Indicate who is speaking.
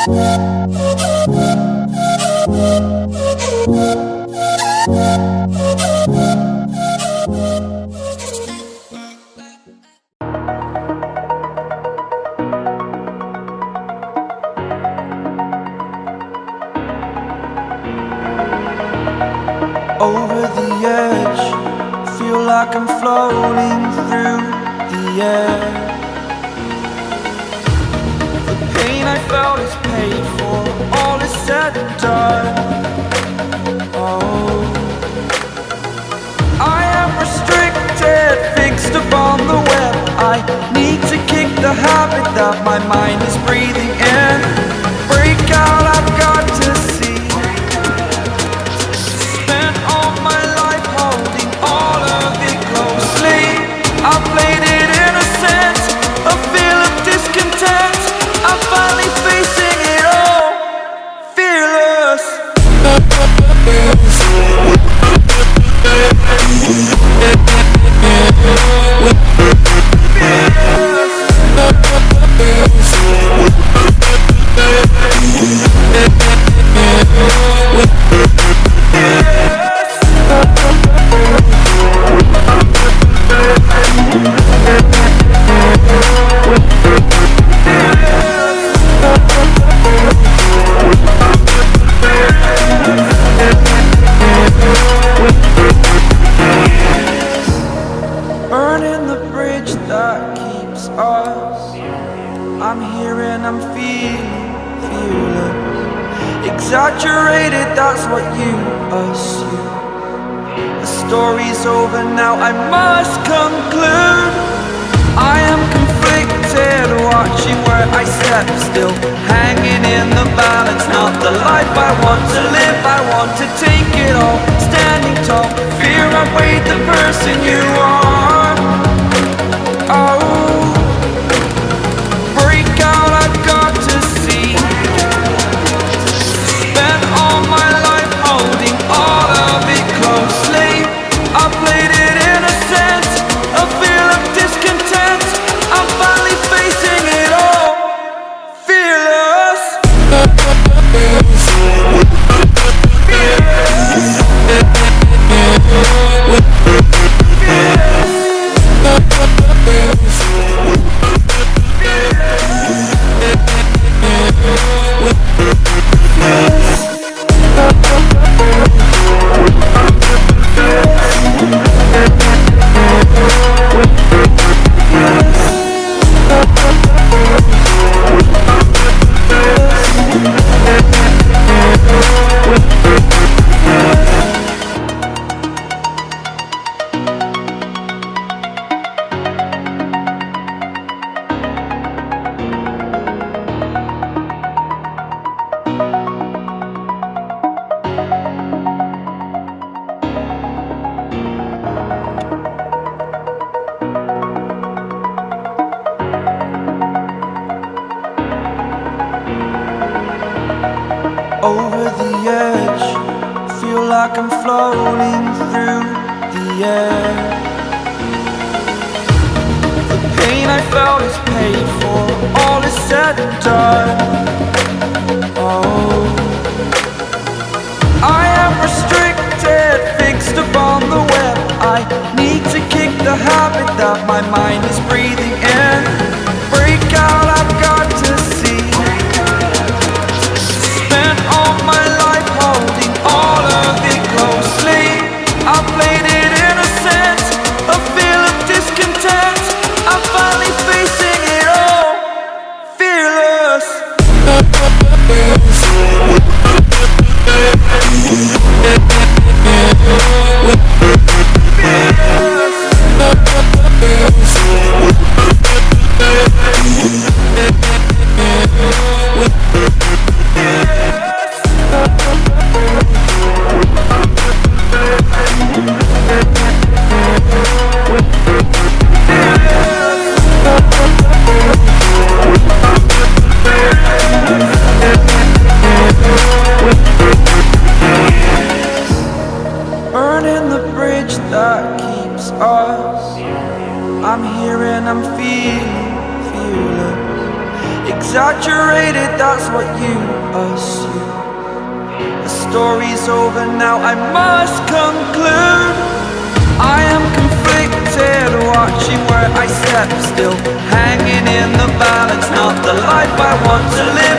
Speaker 1: Over the edge, feel like I'm floating through the air. The pain I felt is paid for, all is said and done. Oh, I am restricted, fixed upon the web. I need to kick the habit that my mind is breathing in. Break out, I've got to see. I played it innocent, a feel of discontent. I'm finally facing it all, fearless. Burning the bridge that keeps us. I'm here and I'm feeling fearless. Exaggerated, that's what you assume. The story's over now, I must conclude. I am conflicted, watching where I step still, hanging in the balance. Not the life I want to live, I want to take it all. Standing tall, fear outweighed the person you are. Oh, break out, I've got to see. Spent all my life holding all of it closely. I played it innocent, a feel of discontent. I'm finally facing it all, fearless. Over the edge, feel like I'm floating through the air. The pain I felt is paid for, all is said and done. Oh, I am restricted, fixed upon the web. I need to kick the habit that my mind is breathing in. Break out, I've got to see. Spent all my life holding all of it closely. I played it innocent, a feel of discontent. I'm finally facing it all, fearless. exaggerated, that's what you assume. The story's over now, I must conclude. I am conflicted, watching where I step still, hanging in the balance, not the life I want to live.